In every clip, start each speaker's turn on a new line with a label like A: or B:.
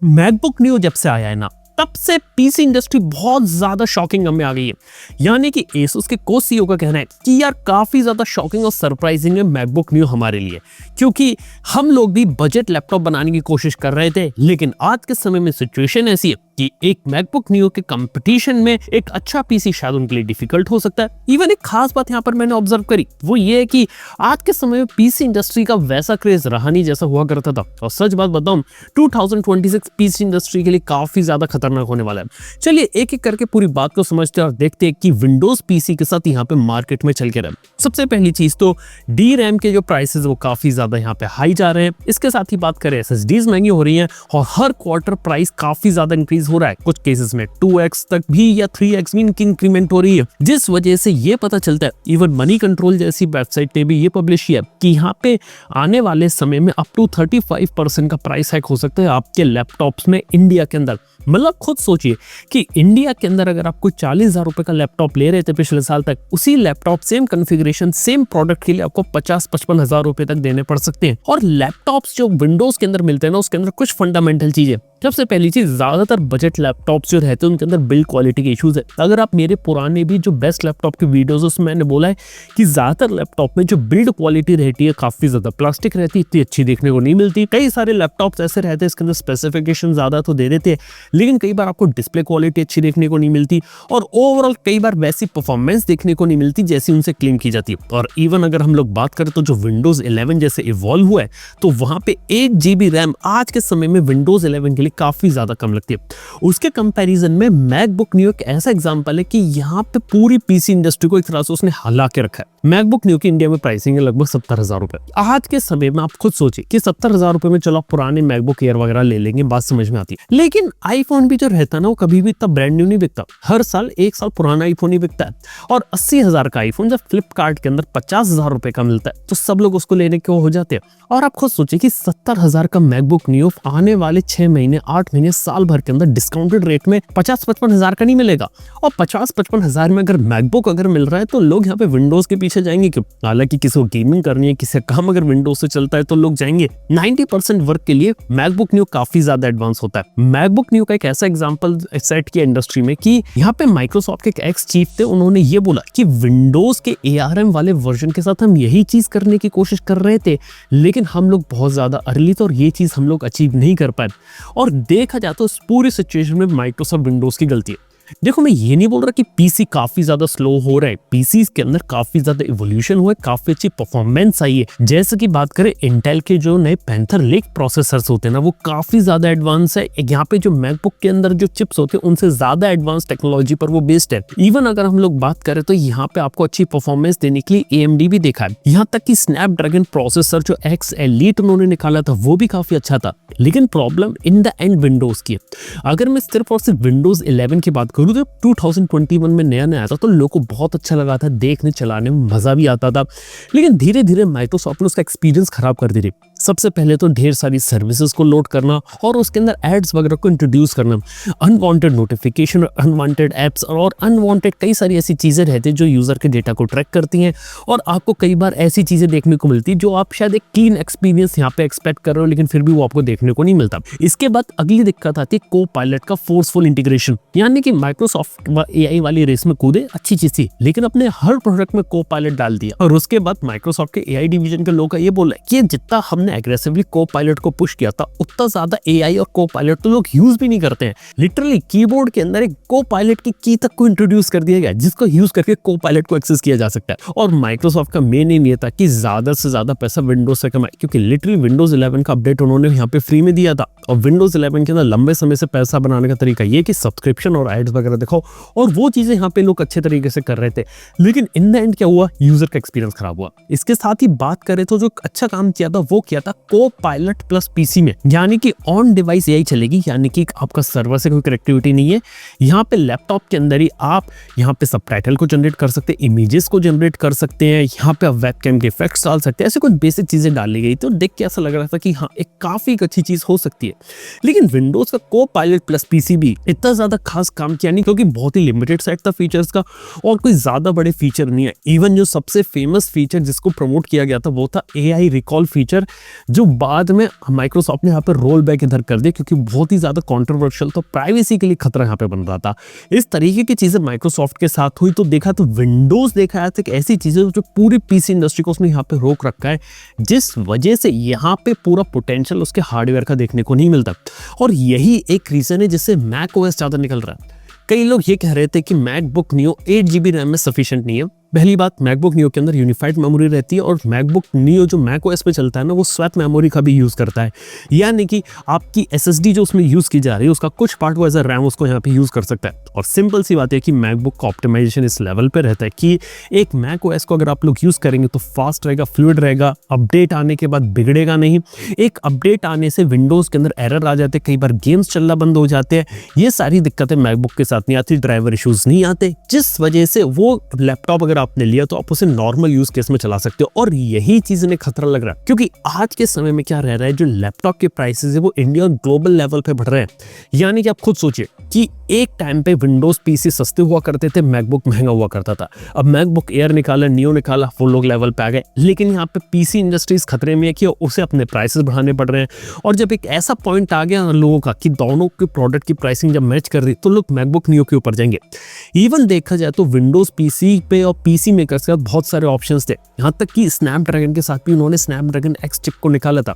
A: MacBook new जब से आया है ना, तब से पीसी इंडस्ट्री बहुत ज्यादा शॉकिंग में आ गई है। यानी कि एसुस के को सीईओ का कहना है कि यार काफी ज्यादा शॉकिंग और सरप्राइजिंग है मैकबुक न्यू हमारे लिए, क्योंकि हम लोग भी बजट लैपटॉप बनाने की कोशिश कर रहे थे, लेकिन आज के समय में सिचुएशन ऐसी है कि एक मैकबुक न्यू के कंपटीशन में एक अच्छा पीसी शायद उनके लिए डिफिकल्ट हो सकता है। इवन एक खास बात यहाँ पर मैंने ऑब्जर्व करी, वो ये है कि आज के समय में पीसी इंडस्ट्री का वैसा क्रेज रहा नहीं जैसा हुआ करता था। और सच बात बताऊं, 2026 पीसी इंडस्ट्री के लिए काफी ज्यादा खतरनाक होने वाला है। चलिए एक एक करके पूरी बात को समझते हैं और देखते हैं कि विंडोज पीसी के साथ यहाँ पे मार्केट में चल के रहे। सबसे पहली चीज तो डी रैम के जो प्राइसेस वो काफी ज्यादा यहाँ पे हाई जा रहे हैं। इसके साथ ही बात करें एसएसडीज महंगी हो रही हैं और हर क्वार्टर प्राइस काफी ज्यादा इंक्रीज हो रहा है। कुछ केसेस में 2x तक भी या 3x भी इनकी इंक्रीमेंट हो रही है, जिस वजह से ये पता चलता है, इवन मनी कंट्रोल जैसी वेबसाइट ने भी ये पब्लिश किया कि यहाँ पे आने वाले समय में अप टू 35% का प्राइस हाइक हो सकता है आपके लैपटॉप्स में इंडिया के अंदर। मतलब खुद सोचिए कि इंडिया के अंदर अगर आपको 40,000 रुपए का लैपटॉप ले रहे थे पिछले साल तक, उसी laptop same configuration same product के लिए आपको 50-55 हजार रुपए तक देने पड़ सकते हैं। और लैपटॉप्स जो विंडोज के अंदर मिलते हैं ना, उसके अंदर कुछ फंडामेंटल चीजें। सबसे पहली चीज, ज्यादातर बजट लैपटॉप्स जो रहते हैं उनके अंदर बिल्ड क्वालिटी के इश्यूज है। अगर आप मेरे पुराने भी जो बेस्ट लैपटॉप के वीडियोस उसमें मैंने बोला है कि ज्यादातर लैपटॉप में जो बिल्ड क्वालिटी रहती है काफी ज्यादा प्लास्टिक रहती है, इतनी अच्छी देखने को नहीं मिलती। कई सारे लैपटॉप्स ऐसे रहते हैं इसके अंदर स्पेसिफिकेशन ज्यादा तो दे देते हैं, लेकिन कई बार आपको डिस्प्ले क्वालिटी अच्छी देखने को नहीं मिलती और ओवरऑल कई बार वैसी परफॉर्मेंस देखने को नहीं मिलती जैसी उनसे क्लेम की जाती है। और इवन अगर हम लोग बात करें तो जो विंडोज 11 जैसे इवॉल्व हुआ है, तो वहां पे 1 GB रैम आज के समय में विंडोज 11 के लिए काफी ज्यादा कम लगती है। उसके कंपैरिजन में मैकबुक न्यू एक ऐसा एग्जांपल है कि यहाँ पे पूरी पीसी इंडस्ट्री को एक तरह से उसने हिला के रखा है। मैकबुक न्यू की इंडिया में प्राइसिंग है लगभग 70,000 रुपए। आज के समय में आप खुद सोचिए कि 70,000 रुपए में चलो आप पुराने मैकबुक एयर वगैरह ले लेंगे, बात समझ में आती है। लेकिन आईफोन भी जो रहता है ना, वो कभी भी इतना ब्रांड न्यू नहीं बिकता। हर साल 1 साल पुराना आईफोन ही बिकता है। और 80,000 का आईफोन जब फ्लिपकार्ट के अंदर 50,000 रुपए का मिलता है, तो सब लोग उसको लेने के हो जाते हैं। और आप खुद सोचिए कि 70,000 का मैकबुक न्यू आने वाले 6 महीने 8 महीने साल भर के अंदर डिस्काउंटेड रेट में 50-55 हजार का नहीं मिलेगा। और 50-55 हजार में अगर मैकबुक अगर मिल रहा है, तो लोग यहाँ पे विंडोज के पीछे जाएंगे क्यों? हालांकि किसी को गेमिंग करनी है, किसी का काम अगर विंडोज से चलता है तो लोग जाएंगे। 90% वर्क के लिए मैकबुक न्यू काफी ज्यादा एडवांस होता है। मैकबुक न्यू का एक ऐसा एग्जांपल सेट किया इंडस्ट्री में कि यहाँ पे माइक्रोसॉफ्ट के एक एक्स चीफ थे, उन्होंने ये बोला कि विंडोज के ARM वाले वर्जन के साथ हम यही चीज करने की कोशिश कर रहे थे, लेकिन हम लोग बहुत ज्यादा अर्ली थे और ये चीज हम लोग अचीव नहीं कर पाए। और देखा जाए तो इस पूरी सिचुएशन में माइक्रोसॉफ्ट विंडोज की गलती है। देखो, मैं ये नहीं बोल रहा कि पीसी काफी ज्यादा स्लो हो रहा है। पीसी के अंदर काफी ज्यादा इवोल्यूशन हुआ है, काफी अच्छी परफॉर्मेंस आई है। जैसे कि बात करें इंटेल के जो नए पैंथर लेक प्रोसेसर्स होते हैं ना, वो काफी ज्यादा एडवांस है। यहाँ पे जो मैकबुक के अंदर जो चिप्स होते हैं उनसे ज्यादा एडवांस टेक्नोलॉजी पर वो बेस्ड है। इवन अगर हम लोग बात करें तो यहाँ पे आपको अच्छी परफॉर्मेंस देने के लिए AMD भी देखा है। यहाँ तक कि स्नैपड्रैगन प्रोसेसर जो X Elite उन्होंने निकाला था, वो भी काफी अच्छा था। लेकिन problem in the end Windows की है। अगर मैं सिर्फ और सिर्फ विंडोज 11 की बात करूँ तो 2021 में नया आया था, तो लोगों को बहुत अच्छा लगा था, देखने चलाने में मजा भी आता था। लेकिन धीरे धीरे माइक्रोसॉफ्ट ने उसका एक्सपीरियंस खराब कर दी। सबसे पहले तो ढेर सारी सर्विसेज को लोड करना और उसके अंदर एड्स वगैरह को इंट्रोड्यूस करना, अनवांटेड नोटिफिकेशन, अनवांटेड एप्स और अनवांटेड कई सारी ऐसी चीजें रहती है जो यूजर के डेटा को ट्रैक करती हैं। और आपको कई बार ऐसी चीजें देखने को मिलती है जो आप शायद एक क्लीन एक्सपीरियंस यहाँ पे एक्सपेक्ट कर रहे हो, लेकिन फिर भी वो आपको देखने को नहीं मिलता। इसके बाद अगली दिक्कत आती है को पायलट का फोर्सफुल इंटीग्रेशन। यानी कि माइक्रोसॉफ्ट AI वाली रेस में कूदे, अच्छी चीज थी, लेकिन अपने हर प्रोडक्ट में को पायलट डाल दिया। और उसके बाद माइक्रोसॉफ्ट के AI डिवीजन के लोग का ये बोल रहे हैं कि जितना हमने एग्रेसिवली को पायलट को पुश किया था, उतना ज्यादा AI और को पायलट तो लोग यूज भी नहीं करते हैं। लिटरली कीबोर्ड के अंदर एक को पायलट की तक को इंट्रोड्यूस कर दिया गया, जिसको यूज करके को पायलट को एक्सेस किया जा सकता है। और माइक्रोसॉफ्ट का मेन एम ये था कि ज्यादा से ज्यादा पैसा विंडोज से कमाए, क्योंकि लिटरली विंडोज 11 का अपडेट उन्होंने यहाँ पे फ्री में दिया था। और विंडोज 11 के अंदर लंबे समय से पैसा बनाने का तरीका ये कि सब्सक्रिप्शन और एड्स वगैरह दिखाओ, और वो चीजें यहाँ पे लोग अच्छे तरीके से कर रहे थे। लेकिन इन द एंड क्या हुआ, यूजर का एक्सपीरियंस खराब हुआ। इसके साथ ही बात करें तो जो अच्छा काम किया था वो किया था को पायलट प्लस पीसी में, यानी कि ऑन डिवाइस AI चलेगी, यानी कि आपका सर्वर से कोई कनेक्टिविटी नहीं है। यहाँ पे लैपटॉप के अंदर ही आप यहाँ पे सबटाइटल को जनरेट कर सकते हैं, इमेजेस को जनरेट कर सकते हैं, यहाँ पे आप वेबकैम के इफेक्ट्स डाल सकते हैं। ऐसे कुछ बेसिक चीजें डाली गई, तो देख के ऐसा लग रहा था कि हाँ, एक काफी अच्छी चीज हो सकती है। लेकिन विंडोज का को पायलट प्लस पीसी भी इतना ज्यादा खास काम किया नहीं, क्योंकि बहुत ही लिमिटेड सेट था फीचर्स का और कोई ज्यादा बड़े फीचर नहीं है। इवन जो सबसे फेमस फीचर जिसको प्रमोट किया गया था वो था AI रिकॉल फीचर, जो बाद में माइक्रोसॉफ्ट ने यहाँ पे रोल बैक इधर कर दिया क्योंकि बहुत ही ज़्यादा कॉन्ट्रोवर्शियल, तो प्राइवेसी के लिए खतरा यहाँ पे बन रहा था। इस तरीके की चीज़ें माइक्रोसॉफ्ट के साथ हुई तो देखा तो विंडोज़ देखा है, एक ऐसी चीज़ें जो पूरी पीसी इंडस्ट्री को उसने यहाँ पे रोक रखा है, जिस वजह से यहाँ पे पूरा पोटेंशियल उसके हार्डवेयर का देखने को नहीं मिलता। और यही एक रीज़न है जिससे मैक ओएस ज़्यादा निकल रहा है। कई लोग ये कह रहे थे कि मैकबुक नियो 8 GB रैम में सफिशिएंट नहीं है। पहली बात, मैकबुक नियो के अंदर यूनिफाइड मेमोरी रहती है और मैकबुक नियो जो मैक ओएस पे चलता है ना, वो स्वैप मेमोरी का भी यूज़ करता है, यानी कि आपकी SSD जो उसमें यूज़ की जा रही है उसका कुछ पार्ट वो एज अ रैम उसको यहाँ पे यूज़ कर सकता है। और सिंपल सी बात है कि मैकबुक का ऑप्टिमाइजेशन इस लेवल पे रहता है कि एक मैक ओएस को अगर आप लोग यूज़ करेंगे तो फास्ट रहेगा, फ्लूइड रहेगा, अपडेट आने के बाद बिगड़ेगा नहीं। एक अपडेट आने से विंडोज़ के अंदर एरर आ जाते, कई बार गेम्स चलना बंद हो जाते हैं, ये सारी दिक्कतें मैकबुक के साथ नहीं आती, ड्राइवर इशूज़ नहीं आते, जिस वजह से वो लैपटॉप अगर आपने लिया तो आप नॉर्मल यूज केस में चला सकते हो। और यही चीज इन्हें खतरा लग रहा है क्योंकि आज के समय में क्या रह रहा है, जो लैपटॉप के प्राइसेस है वो इंडिया और ग्लोबल लेवल पे बढ़ रहे हैं। यानी कि आप खुद सोचिए कि एक टाइम पे विंडोज पीसी सस्ते हुआ करते थे, मैकबुक महंगा हुआ करता था। अब मैकबुक एयर निकाला, नियो निकाला, वो लोग लेवल पे आ गए, लेकिन यहाँ पे पीसी इंडस्ट्रीज खतरे में है कि उसे अपने प्राइसेस बढ़ाने पड़ रहे हैं। और जब एक ऐसा पॉइंट आ गया लोगों का कि दोनों के प्रोडक्ट की प्राइसिंग जब मैच कर रही, तो लोग मैकबुक नियो के ऊपर जाएंगे। इवन देखा जाए तो विंडोज पीसी पे और पीसी मेकर्स के साथ बहुत सारे ऑप्शंस थे, यहाँ तक कि स्नैपड्रैगन के साथ भी उन्होंने स्नैपड्रैगन एक्स चिप को निकाला था।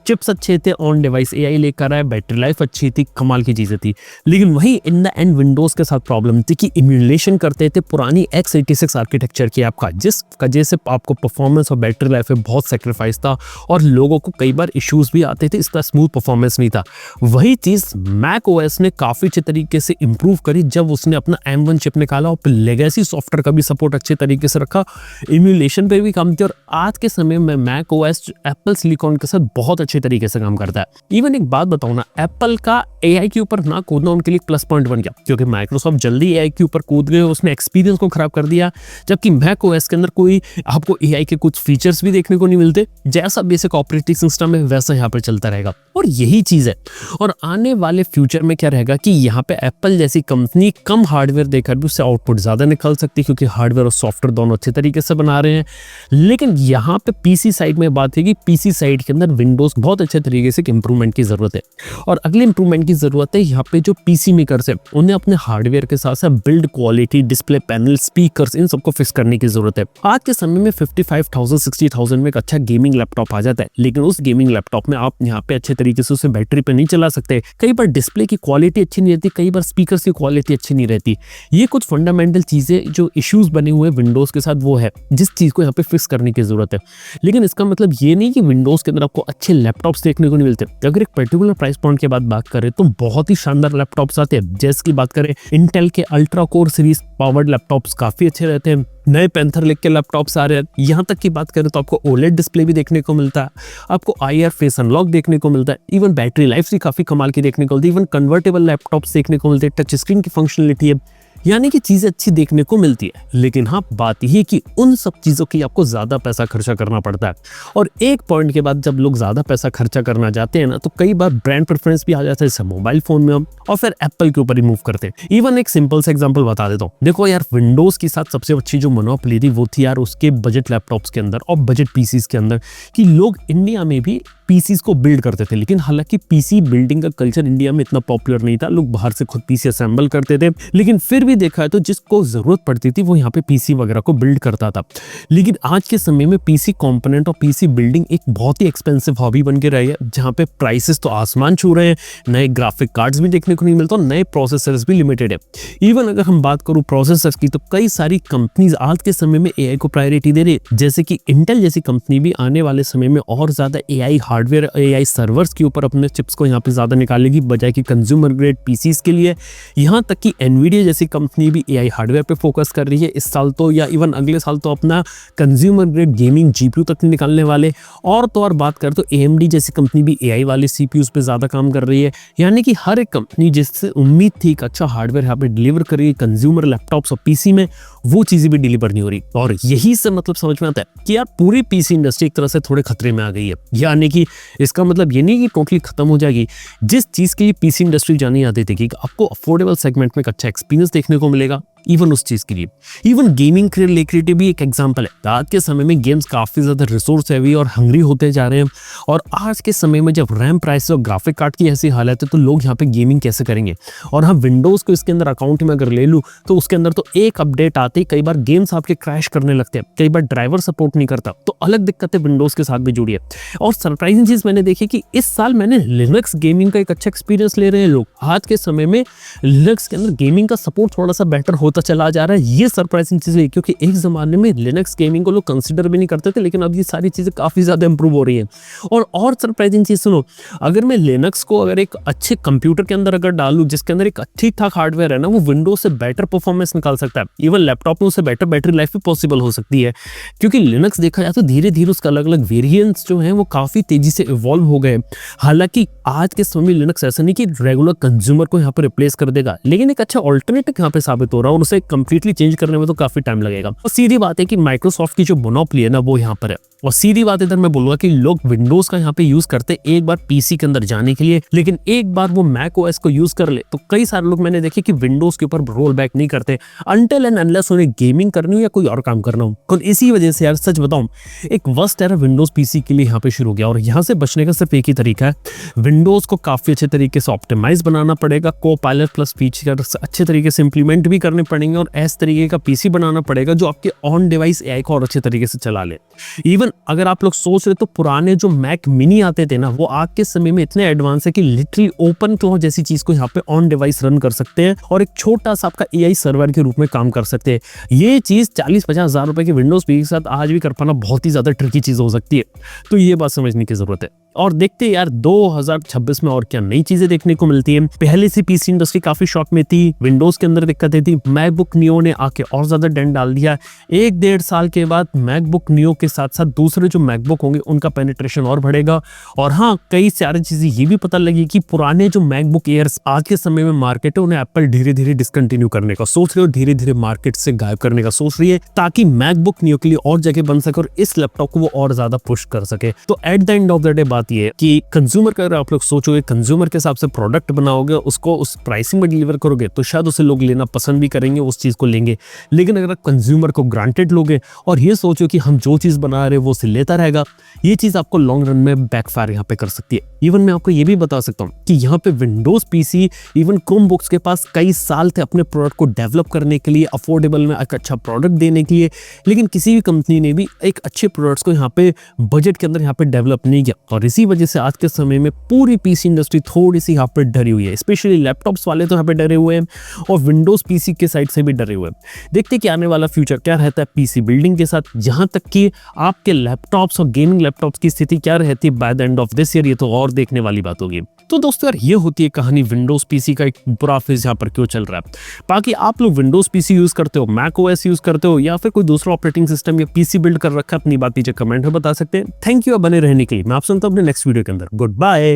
A: चिप्स अच्छे थे, ऑन डिवाइस एआई लेकर आए, बैटरी लाइफ अच्छी थी, कमाल की चीजें थी। लेकिन वही इन द एंड विंडोज के साथ प्रॉब्लम थी कि इम्यूलेशन करते थे पुरानी x86 आर्किटेक्चर की आपका, जिस वजह से आपको परफॉर्मेंस और बैटरी लाइफ में बहुत सेक्रीफाइस था और लोगों को कई बार इश्यूज भी आते थे, इसका स्मूथ परफॉर्मेंस नहीं था। वही चीज मैक ओएस ने काफी अच्छे तरीके से इंप्रूव करी जब उसने अपना M1 चिप निकाला और लेगेसी सॉफ्टवेयर का भी सपोर्ट अच्छे तरीके से रखा, इम्यूलेशन पे भी काम किया। और आज के समय में मैक ओएस एप्पल सिलिकॉन के साथ बहुत अच्छे तरीके से काम करता है। इवन एक बात बताऊं ना, एप्पल का एआई के ऊपर ना कूदना उनके लिए प्लस पॉइंट बन गया क्योंकि माइक्रोसॉफ्ट जल्दी एआई के ऊपर कूद गए, उसने एक्सपीरियंस को खराब कर दिया। जबकि मैक ओएस के अंदर कोई आपको एआई के कुछ फीचर्स भी देखने को नहीं मिलते, जैसा बेसिक ऑपरेटिंग सिस्टम है वैसा यहाँ पर चलता रहेगा। और यही चीज है। और आने वाले फ्यूचर में क्या रहेगा कि यहाँ पे एप्पल जैसी कंपनी कम हार्डवेयर देकर भी उससे आउटपुट ज्यादा निकल सकती है क्योंकि हार्डवेयर और सॉफ्टवेयर दोनों अच्छे तरीके से बना रहे हैं। लेकिन यहाँ पे पीसी साइड में बात है कि पीसी साइड के अंदर विंडोज बहुत अच्छे तरीके से इंप्रूवमेंट की जरूरत है। और अगले इंप्रूवमेंट की जरूरत है यहाँ पे जो पीसी मेकर्स है उन्हें अपने हार्डवेयर के साथ साथ build quality, display panel, speakers, इन सबको फिक्स करने की जरूरत है। आज के समय में 55,000 60,000 में एक अच्छा गेमिंग लैपटॉप आ जाता है, लेकिन उस गेमिंग लैपटॉप में आप यहाँ पे अच्छे तरीके से उसे बैटरी पे नहीं चला सकते। कई बार डिस्प्ले की क्वालिटी अच्छी नहीं रहती, कई बार स्पीकर्स की क्वालिटी अच्छी नहीं रहती। ये कुछ फंडामेंटल चीजें जो इश्यूज बने हुए विंडोज के साथ वो है जिस चीज को यहाँ पे फिक्स करने की जरूरत है। लेकिन इसका मतलब ये नहीं कि विंडोज के अंदर आपको अच्छे लैपटॉप्स देखने को नहीं मिलते। अगर एक पर्टिकुलर प्राइस पॉइंट के बाद बात करें तो बहुत ही शानदार लैपटॉप्स आते हैं। जैसे की बात करें इंटेल के ultra core series powered laptops काफी अच्छे रहते हैं, नए पैंथर लिख के लैपटॉप्स आ रहे हैं। यहाँ तक की बात करें तो आपको ओलेड डिस्प्ले भी देखने को मिलता है, आपको IR फेस अनलॉक देखने को मिलता है, इवन बैटरी लाइफ भी काफी कमाल की देखने को मिलती है, इवन कन्वर्टेबल लैपटॉप्स देखने को मिलते हैं, टच स्क्रीन की फंक्शनलिटी है, यानी कि चीजें अच्छी देखने को मिलती है। लेकिन हाँ, बात यही है कि उन सब चीजों की आपको ज्यादा पैसा खर्चा करना पड़ता है। और एक पॉइंट के बाद जब लोग ज्यादा पैसा खर्चा करना चाहते हैं ना, तो कई बार ब्रांड प्रेफरेंस भी आ जाता है, जैसे मोबाइल फोन में हम, और फिर एप्पल के ऊपर ही मूव करते हैं। इवन एक सिंपल सा एग्जांपल बता देता हूँ। देखो यार, विंडोज के साथ सबसे अच्छी जो मोनोपोली थी वो थी यार उसके बजट लैपटॉप्स के अंदर और बजट पीसीज के अंदर, कि लोग इंडिया में भी पीसीज को बिल्ड करते थे। लेकिन हालांकि पीसी बिल्डिंग का कल्चर इंडिया में इतना पॉपुलर नहीं था, लोग बाहर से खुद पीसी असेंबल करते थे। लेकिन फिर भी देखा है तो जिसको जरूरत पड़ती थी वो यहाँ पे पीसी वगैरह को बिल्ड करता था। लेकिन आज के समय में पीसी कंपोनेंट और पीसी बिल्डिंग एक बहुत ही एक्सपेंसिव हॉबी बन के रही है, जहाँ पे प्राइसेस तो आसमान छू रहे हैं, नए ग्राफिक कार्ड्स भी देखने को नहीं मिलता और नए प्रोसेसर्स भी लिमिटेड है। इवन अगर हम बात करूँ प्रोसेसर्स की तो कई सारी कंपनीज आज के समय में एआई को प्रायोरिटी दे रही है, जैसे कि इंटेल जैसी कंपनी भी आने वाले समय में और ज्यादा एआई हार्डवेयर, एआई सर्वर्स के ऊपर अपने चिप्स को यहाँ पे ज्यादा निकालेगी बजाय कि कंज्यूमर ग्रेड पीसीज के लिए। यहाँ तक कि एनवीडिया जैसी कंपनी भी एआई हार्डवेयर पे फोकस कर रही है इस साल तो, या इवन अगले साल तो अपना कंज्यूमर ग्रेड गेमिंग जीपीयू तक निकालने वाले। और तो और बात करें तो एएमडी जैसी कंपनी भी एआई वाले सीपीयूज पे ज्यादा काम कर रही है। यानी कि हर एक कंपनी जिससे उम्मीद थी कि अच्छा हार्डवेयर यहाँ पे डिलीवर करेगी कंज्यूमर लैपटॉप्स और पीसी में, वो चीजें भी डिलीवर नहीं हो रही। और यही से मतलब समझ में आता है कि यार पूरी पीसी इंडस्ट्री एक तरह से थोड़े खतरे में आ गई है। यानी कि इसका मतलब ये नहीं कि टोटली खत्म हो जाएगी। जिस चीज के लिए पीसी इंडस्ट्री जानी आती थी कि आपको अफोर्डेबल सेगमेंट में एक अच्छा एक्सपीरियंस देखने को मिलेगा, इवन उस चीज़ के लिए। इवन गेमिंग के रिलेटेड भी एक एग्जांपल है। आज के समय में गेम्स काफ़ी ज़्यादा रिसोर्स हैवी और हंग्री होते जा रहे हैं, और आज के समय में जब रैम प्राइस और ग्राफिक कार्ड की ऐसी हालत है तो लोग यहाँ पे गेमिंग कैसे करेंगे। और हाँ, विंडोज़ को इसके अंदर अकाउंट में अगर ले लूँ तो उसके अंदर तो एक अपडेट आते ही कई बार गेम्स आपके क्रैश करने लगते हैं, कई बार ड्राइवर सपोर्ट नहीं करता, तो अलग दिक्कतें विंडोज़ के साथ भी जुड़ी है। और सरप्राइजिंग चीज़ मैंने देखी कि इस साल मैंने लिनक्स गेमिंग का एक अच्छा एक्सपीरियंस ले रहे हैं लोग। आज के समय में लिनक्स के अंदर गेमिंग का सपोर्ट थोड़ा सा बेटर होता चला जा रहा है। ये सरप्राइजिंग चीज़ है, क्योंकि एक ज़माने में लिनक्स गेमिंग को लोग कंसिडर भी नहीं करते थे, लेकिन अब ये सारी चीज़ें काफ़ी ज़्यादा इंप्रूव हो रही हैं। और सरप्राइजिंग चीज़ सुनो, अगर मैं लिनक्स को अगर एक अच्छे कंप्यूटर के अंदर अगर डालूँ जिसके अंदर एक ठीक ठाक हार्डवेयर है ना, वो विंडोज से बेटर परफॉर्मेंस निकाल सकता है। इवन लैपटॉप में उससे बेटर बैटरी लाइफ भी पॉसिबल हो सकती है, क्योंकि लिनक्स देखा जाए तो धीरे धीरे उसका अलग अलग वेरिएंट्स जो हैं वो काफ़ी तेज़ी से इवॉल्व हो गए। हालांकि आज के समय में लिनक्स ऐसा नहीं कि रेगुलर कंज्यूमर को यहाँ पर रिप्लेस कर देगा, लेकिन एक अच्छा ऑल्टरनेटिव यहाँ पे साबित हो रहा है, और उसे कंप्लीटली चेंज करने में तो काफ़ी टाइम लगेगा। और सीधी बात है कि माइक्रोसॉफ्ट की जो मोनोपोली है ना वो यहाँ पर है। और सीधी बात इधर मैं बोलूंगा कि लोग विंडोज का यहाँ पे यूज करते एक बार पीसी के अंदर जाने के लिए, लेकिन एक बार वो मैक ओएस को यूज कर ले तो कई सारे लोग मैंने देखे कि विंडोज के ऊपर रोल बैक नहीं करते अनटिल एंड अनलेस उन्हें गेमिंग करनी हो या कोई और काम करना हो। तो इसी वजह से यार सच बताऊं, एक वर्स्ट एरा विंडोज पीसी के लिए यहाँ पे शुरू हो गया, और यहाँ से बचने का सिर्फ एक ही तरीका है, विंडोज को काफी अच्छे तरीके से ऑप्टिमाइज बनाना पड़ेगा, कोपायलट प्लस फीचर्स अच्छे तरीके से इंप्लीमेंट भी करने पड़ेंगे, और इस तरीके का पीसी बनाना पड़ेगा जो आपके ऑन डिवाइस एआई को और अच्छे तरीके से चला ले। इवन अगर आप लोग सोच रहे तो पुराने जो मैक मिनी आते थे ना, वो आज के समय में इतने एडवांस है कि लिटरली ओपन क्लाउड जैसी चीज को यहाँ पे ऑन डिवाइस रन कर सकते हैं, और एक छोटा सा आपका एआई सर्वर के रूप में काम कर सकते हैं। ये चीज 40-50 हजार रुपए के विंडोज पीसी के साथ आज भी कर पाना बहुत ही ज्यादा ट्रिकी चीज हो सकती है। तो ये बात समझने की जरूरत है। और देखते हैं यार 2026 में और क्या नई चीजें देखने को मिलती है। पहले से पीसी इंडस्ट्री काफी शॉक में थी, विंडोज के अंदर दिक्कतें थी, मैकबुक नियो ने आके और ज्यादा डेंट डाल दिया। 1-1.5 साल के बाद मैकबुक नियो के साथ साथ दूसरे जो मैकबुक होंगे उनका पेनिट्रेशन और बढ़ेगा। और हाँ, कई सारी चीजें ये भी पता लगी कि पुराने जो मैकबुक एयर्स आज के समय में मार्केट है उन्हें एप्पल धीरे धीरे डिसकंटिन्यू करने का सोच रही है, और धीरे धीरे मार्केट से गायब करने का सोच रही है, ताकि मैकबुक नियो के लिए और जगह बन सके और इस लैपटॉप को वो और ज्यादा पुश कर सके। तो at the end of the day बात ये है कि कंज्यूमर का अगर आप लोग सोचोगे, कंज्यूमर के हिसाब से प्रोडक्ट बनाओगे, उसको उस प्राइसिंग में डिलीवर करोगे, तो शायद उसे लोग लेना पसंद भी करेंगे, उस चीज को लेंगे। लेकिन अगर आप कंज्यूमर को ग्रांटेड लोगे और ये सोचो कि हम जो चीज बना रहे हैं वो उसे लेता रहेगा, ये चीज आपको लॉन्ग रन में बैकफायर यहाँ पे कर सकती है। इवन मैं आपको ये भी बता सकता हूँ कि यहाँ पे Windows PC even Chrome books के पास कई साल थे अपने प्रोडक्ट को डेवलप करने के लिए, अफोर्डेबल में एक अच्छा प्रोडक्ट देने के लिए, लेकिन किसी भी कंपनी ने भी एक अच्छे प्रोडक्ट्स को यहाँ पे बजट के अंदर यहाँ पे डेवलप नहीं किया। और इसी वजह से आज के समय में पूरी पीसी इंडस्ट्री थोड़ी सी यहाँ पे डरी हुई है। स्पेशली लैपटॉप्स वाले तो यहाँ पे डरे हुए हैं, और विंडोज पीसी के साइड से भी डरे हुए हैं। देखते हैं कि आने वाला फ्यूचर क्या रहता है पीसी बिल्डिंग के साथ, जहां तक कि आपके लैपटॉप्स और गेमिंग लैपटॉप्स की स्थिति क्या रहती है by the end of this year, ये तो और देखने वाली बात होगी। तो दोस्तों यार, ये होती है कहानी विंडोज पीसी का एक बुरा फेज यहाँ पर क्यों चल रहा है। बाकी आप लोग विंडोज पीसी यूज करते हो, मैक ओएस यूज करते हो, या फिर कोई दूसरा ऑपरेटिंग सिस्टम या पीसी बिल्ड कर रखा है, अपनी बात नीचे कमेंट में बता सकते हैं। थैंक यू बने रहने के लिए। मैं आप सुनता हूं अपने नेक्स्ट वीडियो के अंदर। Good bye.